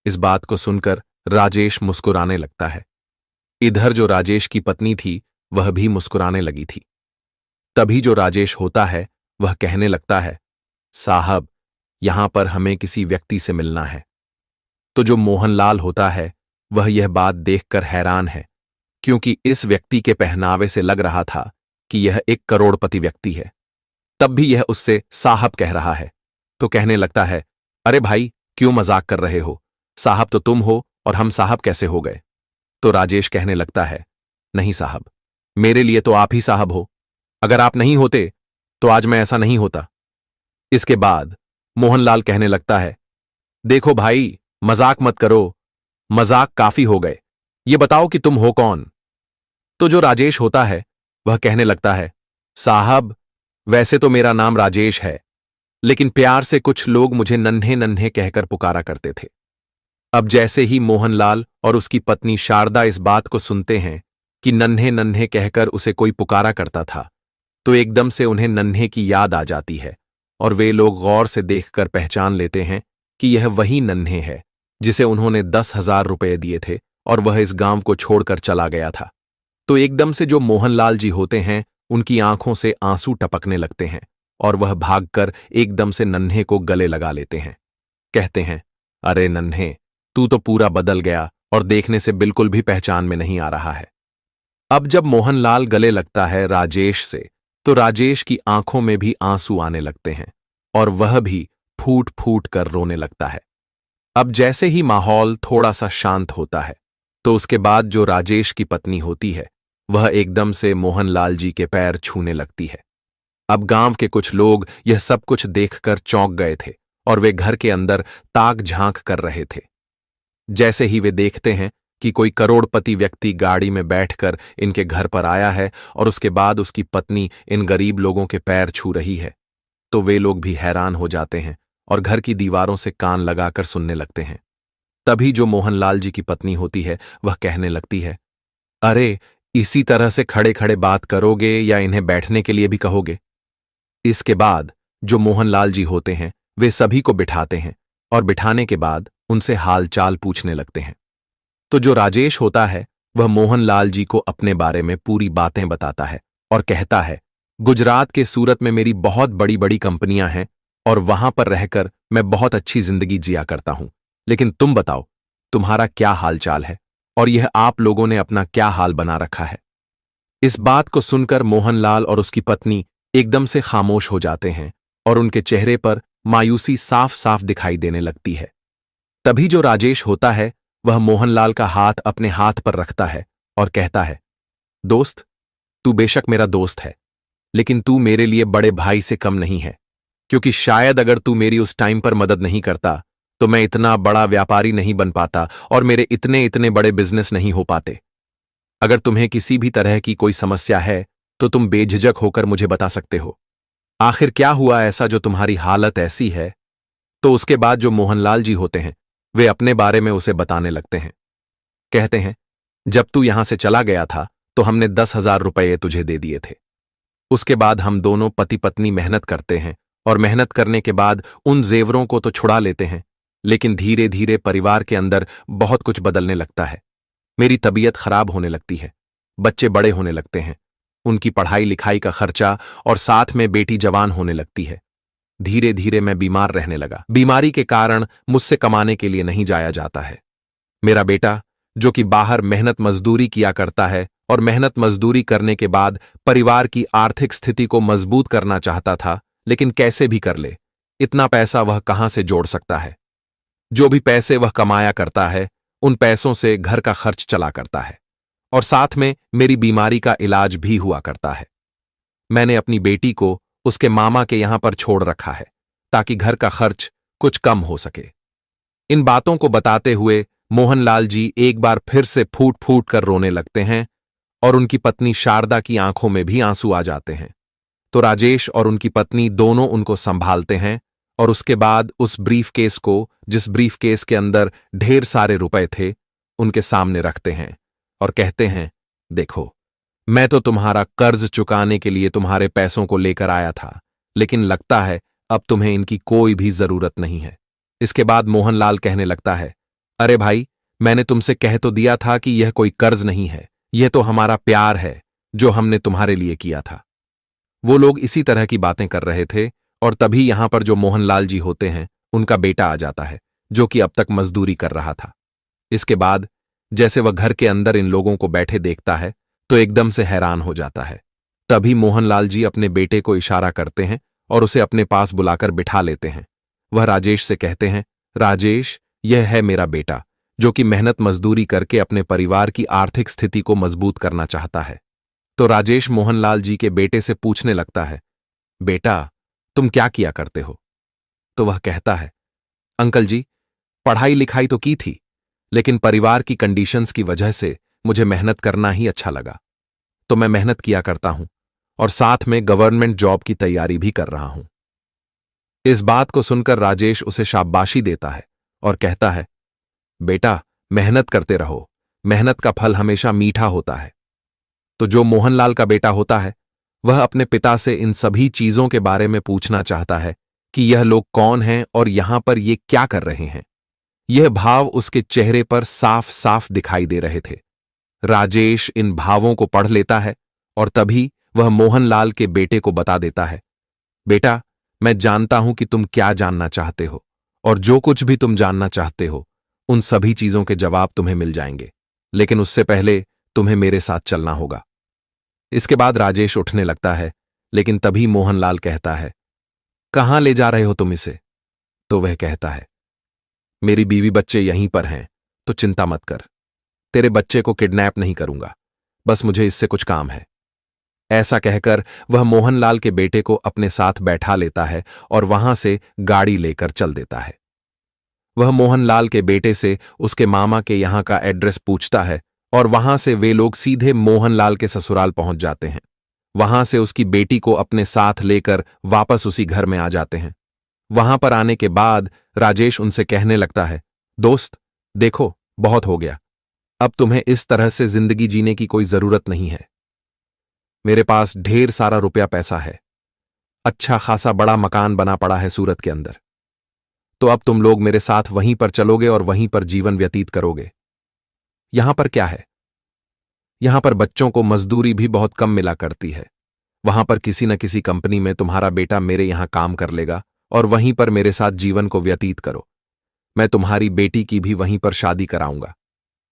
इस बात को सुनकर राजेश मुस्कुराने लगता है। इधर जो राजेश की पत्नी थी वह भी मुस्कुराने लगी थी। तभी जो राजेश होता है वह कहने लगता है, साहब, यहां पर हमें किसी व्यक्ति से मिलना है। तो जो मोहनलाल होता है वह यह बात देखकर हैरान है, क्योंकि इस व्यक्ति के पहनावे से लग रहा था कि यह एक करोड़पति व्यक्ति है। तब भी यह उससे साहब कह रहा है, तो कहने लगता है, अरे भाई, क्यों मजाक कर रहे हो? साहब तो तुम हो और हम साहब कैसे हो गए? तो राजेश कहने लगता है, नहीं साहब, मेरे लिए तो आप ही साहब हो। अगर आप नहीं होते तो आज मैं ऐसा नहीं होता। इसके बाद मोहनलाल कहने लगता है, देखो भाई, मजाक मत करो, मजाक काफी हो गए। ये बताओ कि तुम हो कौन? तो जो राजेश होता है वह कहने लगता है, साहब, वैसे तो मेरा नाम राजेश है, लेकिन प्यार से कुछ लोग मुझे नन्हे नन्हे कहकर पुकारा करते थे। अब जैसे ही मोहनलाल और उसकी पत्नी शारदा इस बात को सुनते हैं कि नन्हे नन्हे कहकर उसे कोई पुकारा करता था, तो एकदम से उन्हें नन्हे की याद आ जाती है और वे लोग गौर से देखकर पहचान लेते हैं कि यह वही नन्हे है जिसे उन्होंने 10,000 रुपये दिए थे और वह इस गांव को छोड़कर चला गया था। तो एकदम से जो मोहनलाल जी होते हैं उनकी आंखों से आंसू टपकने लगते हैं और वह भागकर एकदम से नन्हे को गले लगा लेते हैं। कहते हैं, अरे नन्हे, तू तो पूरा बदल गया और देखने से बिल्कुल भी पहचान में नहीं आ रहा है। अब जब मोहनलाल गले लगता है राजेश से, तो राजेश की आंखों में भी आंसू आने लगते हैं और वह भी फूट फूट कर रोने लगता है। अब जैसे ही माहौल थोड़ा सा शांत होता है, तो उसके बाद जो राजेश की पत्नी होती है वह एकदम से मोहनलाल जी के पैर छूने लगती है। अब गांव के कुछ लोग यह सब कुछ देखकर चौंक गए थे और वे घर के अंदर ताक झांक कर रहे थे। जैसे ही वे देखते हैं कि कोई करोड़पति व्यक्ति गाड़ी में बैठकर इनके घर पर आया है और उसके बाद उसकी पत्नी इन गरीब लोगों के पैर छू रही है, तो वे लोग भी हैरान हो जाते हैं और घर की दीवारों से कान लगाकर सुनने लगते हैं। तभी जो मोहनलाल जी की पत्नी होती है वह कहने लगती है, अरे, इसी तरह से खड़े खड़े बात करोगे या इन्हें बैठने के लिए भी कहोगे? इसके बाद जो मोहनलाल जी होते हैं वे सभी को बिठाते हैं और बिठाने के बाद उनसे हाल चाल पूछने लगते हैं। तो जो राजेश होता है वह मोहनलाल जी को अपने बारे में पूरी बातें बताता है और कहता है, गुजरात के सूरत में मेरी बहुत बड़ी बड़ी कंपनियां हैं और वहां पर रहकर मैं बहुत अच्छी जिंदगी जिया करता हूं। लेकिन तुम बताओ, तुम्हारा क्या हाल चाल है और यह आप लोगों ने अपना क्या हाल बना रखा है? इस बात को सुनकर मोहनलाल और उसकी पत्नी एकदम से खामोश हो जाते हैं और उनके चेहरे पर मायूसी साफ साफ दिखाई देने लगती है। तभी जो राजेश होता है वह मोहनलाल का हाथ अपने हाथ पर रखता है और कहता है, दोस्त, तू बेशक मेरा दोस्त है, लेकिन तू मेरे लिए बड़े भाई से कम नहीं है, क्योंकि शायद अगर तू मेरी उस टाइम पर मदद नहीं करता तो मैं इतना बड़ा व्यापारी नहीं बन पाता और मेरे इतने इतने बड़े बिजनेस नहीं हो पाते। अगर तुम्हें किसी भी तरह की कोई समस्या है तो तुम बेझिझक होकर मुझे बता सकते हो। आखिर क्या हुआ ऐसा जो तुम्हारी हालत ऐसी है? तो उसके बाद जो मोहनलाल जी होते हैं वे अपने बारे में उसे बताने लगते हैं। कहते हैं, जब तू यहां से चला गया था तो हमने 10,000 रुपये तुझे दे दिए थे। उसके बाद हम दोनों पति पत्नी मेहनत करते हैं और मेहनत करने के बाद उन जेवरों को तो छुड़ा लेते हैं, लेकिन धीरे धीरे परिवार के अंदर बहुत कुछ बदलने लगता है। मेरी तबीयत खराब होने लगती है, बच्चे बड़े होने लगते हैं, उनकी पढ़ाई लिखाई का खर्चा और साथ में बेटी जवान होने लगती है। धीरे धीरे मैं बीमार रहने लगा। बीमारी के कारण मुझसे कमाने के लिए नहीं जाया जाता है। मेरा बेटा, जो कि बाहर मेहनत मजदूरी किया करता है और मेहनत मजदूरी करने के बाद परिवार की आर्थिक स्थिति को मजबूत करना चाहता था, लेकिन कैसे भी कर ले, इतना पैसा वह कहां से जोड़ सकता है? जो भी पैसे वह कमाया करता है उन पैसों से घर का खर्च चला करता है और साथ में मेरी बीमारी का इलाज भी हुआ करता है। मैंने अपनी बेटी को उसके मामा के यहां पर छोड़ रखा है ताकि घर का खर्च कुछ कम हो सके। इन बातों को बताते हुए मोहनलाल जी एक बार फिर से फूट फूट कर रोने लगते हैं और उनकी पत्नी शारदा की आंखों में भी आंसू आ जाते हैं। तो राजेश और उनकी पत्नी दोनों उनको संभालते हैं और उसके बाद उस ब्रीफकेस को, जिस ब्रीफकेस के अंदर ढेर सारे रुपए थे, उनके सामने रखते हैं और कहते हैं, देखो, मैं तो तुम्हारा कर्ज चुकाने के लिए तुम्हारे पैसों को लेकर आया था, लेकिन लगता है अब तुम्हें इनकी कोई भी जरूरत नहीं है। इसके बाद मोहनलाल कहने लगता है, अरे भाई, मैंने तुमसे कह तो दिया था कि यह कोई कर्ज नहीं है, यह तो हमारा प्यार है जो हमने तुम्हारे लिए किया था। वो लोग इसी तरह की बातें कर रहे थे और तभी यहां पर जो मोहनलाल जी होते हैं उनका बेटा आ जाता है, जो कि अब तक मजदूरी कर रहा था। इसके बाद जैसे वह घर के अंदर इन लोगों को बैठे देखता है तो एकदम से हैरान हो जाता है। तभी मोहनलाल जी अपने बेटे को इशारा करते हैं और उसे अपने पास बुलाकर बिठा लेते हैं। वह राजेश से कहते हैं, राजेश, यह है मेरा बेटा जो कि मेहनत मजदूरी करके अपने परिवार की आर्थिक स्थिति को मजबूत करना चाहता है। तो राजेश मोहनलाल जी के बेटे से पूछने लगता है, बेटा, तुम क्या किया करते हो? तो वह कहता है, अंकल जी, पढ़ाई लिखाई तो की थी, लेकिन परिवार की कंडीशंस की वजह से मुझे मेहनत करना ही अच्छा लगा, तो मैं मेहनत किया करता हूं और साथ में गवर्नमेंट जॉब की तैयारी भी कर रहा हूं। इस बात को सुनकर राजेश उसे शाबाशी देता है और कहता है, बेटा, मेहनत करते रहो, मेहनत का फल हमेशा मीठा होता है। तो जो मोहनलाल का बेटा होता है वह अपने पिता से इन सभी चीजों के बारे में पूछना चाहता है कि यह लोग कौन हैं और यहां पर ये क्या कर रहे हैं। यह भाव उसके चेहरे पर साफ साफ दिखाई दे रहे थे। राजेश इन भावों को पढ़ लेता है और तभी वह मोहनलाल के बेटे को बता देता है, बेटा, मैं जानता हूं कि तुम क्या जानना चाहते हो और जो कुछ भी तुम जानना चाहते हो उन सभी चीजों के जवाब तुम्हें मिल जाएंगे, लेकिन उससे पहले तुम्हें मेरे साथ चलना होगा। इसके बाद राजेश उठने लगता है, लेकिन तभी मोहनलाल कहता है, कहां ले जा रहे हो तुम इसे? तो वह कहता है, मेरी बीवी बच्चे यहीं पर हैं, तो चिंता मत कर, तेरे बच्चे को किडनैप नहीं करूंगा, बस मुझे इससे कुछ काम है। ऐसा कहकर वह मोहनलाल के बेटे को अपने साथ बैठा लेता है और वहां से गाड़ी लेकर चल देता है। वह मोहनलाल के बेटे से उसके मामा के यहां का एड्रेस पूछता है और वहां से वे लोग सीधे मोहनलाल के ससुराल पहुंच जाते हैं। वहां से उसकी बेटी को अपने साथ लेकर वापस उसी घर में आ जाते हैं। वहां पर आने के बाद राजेश उनसे कहने लगता है, दोस्त, देखो, बहुत हो गया, अब तुम्हें इस तरह से जिंदगी जीने की कोई जरूरत नहीं है। मेरे पास ढेर सारा रुपया पैसा है, अच्छा खासा बड़ा मकान बना पड़ा है सूरत के अंदर, तो अब तुम लोग मेरे साथ वहीं पर चलोगे और वहीं पर जीवन व्यतीत करोगे। यहां पर क्या है? यहां पर बच्चों को मजदूरी भी बहुत कम मिला करती है। वहां पर किसी न किसी कंपनी में तुम्हारा बेटा मेरे यहां काम कर लेगा और वहीं पर मेरे साथ जीवन को व्यतीत करो। मैं तुम्हारी बेटी की भी वहीं पर शादी कराऊंगा।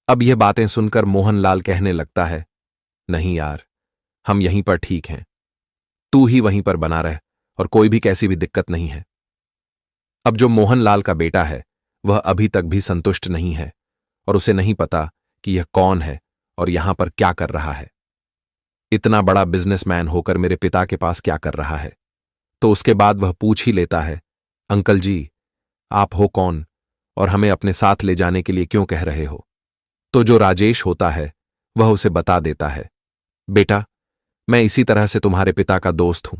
अब यह बातें सुनकर मोहनलाल कहने लगता है, नहीं यार, हम यहीं पर ठीक हैं, तू ही वहीं पर बना रह और कोई भी कैसी भी दिक्कत नहीं है। अब जो मोहनलाल का बेटा है वह अभी तक भी संतुष्ट नहीं है और उसे नहीं पता कि यह कौन है और यहां पर क्या कर रहा है। इतना बड़ा बिजनेसमैन होकर मेरे पिता के पास क्या कर रहा है? तो उसके बाद वह पूछ ही लेता है, अंकल जी, आप हो कौन और हमें अपने साथ ले जाने के लिए क्यों कह रहे हो? तो जो राजेश होता है वह उसे बता देता है, बेटा, मैं इसी तरह से तुम्हारे पिता का दोस्त हूं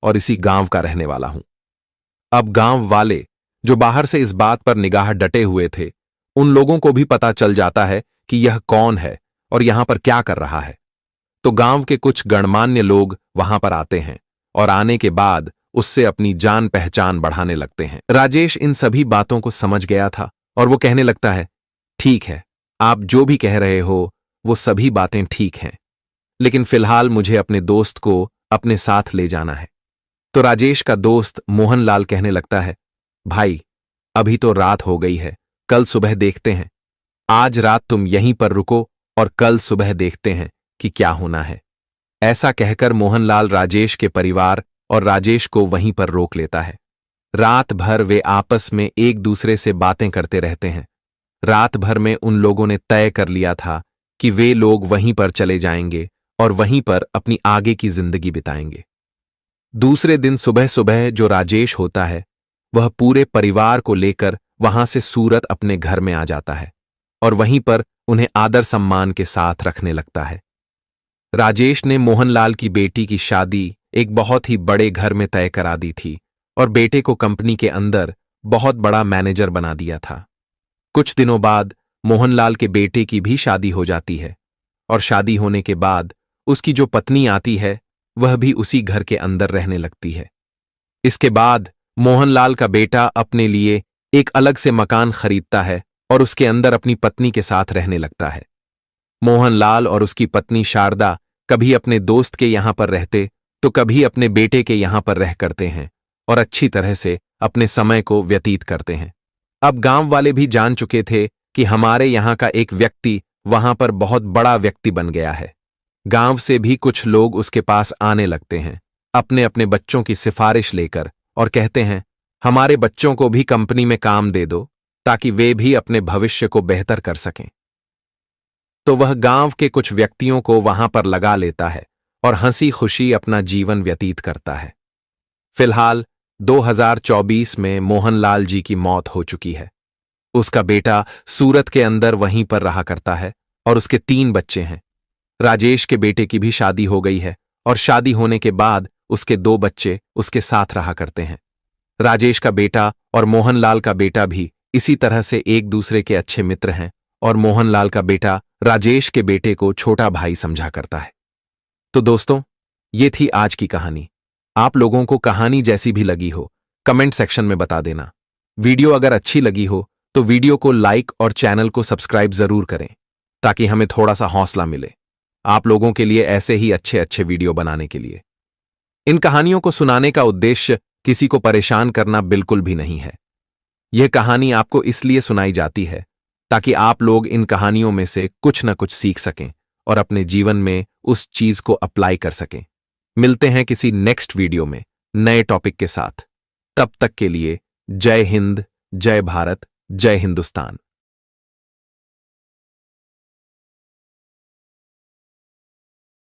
और इसी गांव का रहने वाला हूं। अब गांव वाले जो बाहर से इस बात पर निगाह डटे हुए थे, उन लोगों को भी पता चल जाता है कि यह कौन है और यहां पर क्या कर रहा है। तो गांव के कुछ गणमान्य लोग वहां पर आते हैं और आने के बाद उससे अपनी जान पहचान बढ़ाने लगते हैं। राजेश इन सभी बातों को समझ गया था और वो कहने लगता है, ठीक है, आप जो भी कह रहे हो वो सभी बातें ठीक हैं, लेकिन फिलहाल मुझे अपने दोस्त को अपने साथ ले जाना है। तो राजेश का दोस्त मोहनलाल कहने लगता है, भाई, अभी तो रात हो गई है, कल सुबह देखते हैं। आज रात तुम यहीं पर रुको और कल सुबह देखते हैं कि क्या होना है। ऐसा कहकर मोहनलाल राजेश के परिवार और राजेश को वहीं पर रोक लेता है। रात भर वे आपस में एक दूसरे से बातें करते रहते हैं। रात भर में उन लोगों ने तय कर लिया था कि वे लोग वहीं पर चले जाएंगे और वहीं पर अपनी आगे की जिंदगी बिताएंगे। दूसरे दिन सुबह सुबह जो राजेश होता है वह पूरे परिवार को लेकर वहां से सूरत अपने घर में आ जाता है और वहीं पर उन्हें आदर सम्मान के साथ रखने लगता है। राजेश ने मोहनलाल की बेटी की शादी एक बहुत ही बड़े घर में तय करा दी थी और बेटे को कंपनी के अंदर बहुत बड़ा मैनेजर बना दिया था। कुछ दिनों बाद मोहनलाल के बेटे की भी शादी हो जाती है और शादी होने के बाद उसकी जो पत्नी आती है वह भी उसी घर के अंदर रहने लगती है। इसके बाद मोहनलाल का बेटा अपने लिए एक अलग से मकान खरीदता है और उसके अंदर अपनी पत्नी के साथ रहने लगता है। मोहनलाल और उसकी पत्नी शारदा कभी अपने दोस्त के यहां पर रहते तो कभी अपने बेटे के यहां पर रह करते हैं और अच्छी तरह से अपने समय को व्यतीत करते हैं। अब गांव वाले भी जान चुके थे कि हमारे यहां का एक व्यक्ति वहां पर बहुत बड़ा व्यक्ति बन गया है। गांव से भी कुछ लोग उसके पास आने लगते हैं अपने अपने बच्चों की सिफारिश लेकर और कहते हैं, हमारे बच्चों को भी कंपनी में काम दे दो ताकि वे भी अपने भविष्य को बेहतर कर सकें। तो वह गांव के कुछ व्यक्तियों को वहां पर लगा लेता है और हंसी खुशी अपना जीवन व्यतीत करता है। फिलहाल 2024 में मोहनलाल जी की मौत हो चुकी है। उसका बेटा सूरत के अंदर वहीं पर रहा करता है और उसके 3 बच्चे हैं। राजेश के बेटे की भी शादी हो गई है और शादी होने के बाद उसके 2 बच्चे उसके साथ रहा करते हैं। राजेश का बेटा और मोहनलाल का बेटा भी इसी तरह से एक दूसरे के अच्छे मित्र हैं और मोहनलाल का बेटा राजेश के बेटे को छोटा भाई समझा करता है। तो दोस्तों, ये थी आज की कहानी। आप लोगों को कहानी जैसी भी लगी हो कमेंट सेक्शन में बता देना। वीडियो अगर अच्छी लगी हो तो वीडियो को लाइक और चैनल को सब्सक्राइब जरूर करें ताकि हमें थोड़ा सा हौसला मिले आप लोगों के लिए ऐसे ही अच्छे अच्छे वीडियो बनाने के लिए। इन कहानियों को सुनाने का उद्देश्य किसी को परेशान करना बिल्कुल भी नहीं है। यह कहानी आपको इसलिए सुनाई जाती है ताकि आप लोग इन कहानियों में से कुछ न कुछ सीख सकें और अपने जीवन में उस चीज को अप्लाई कर सकें। मिलते हैं किसी नेक्स्ट वीडियो में नए टॉपिक के साथ। तब तक के लिए जय हिंद, जय भारत, जय हिंदुस्तान।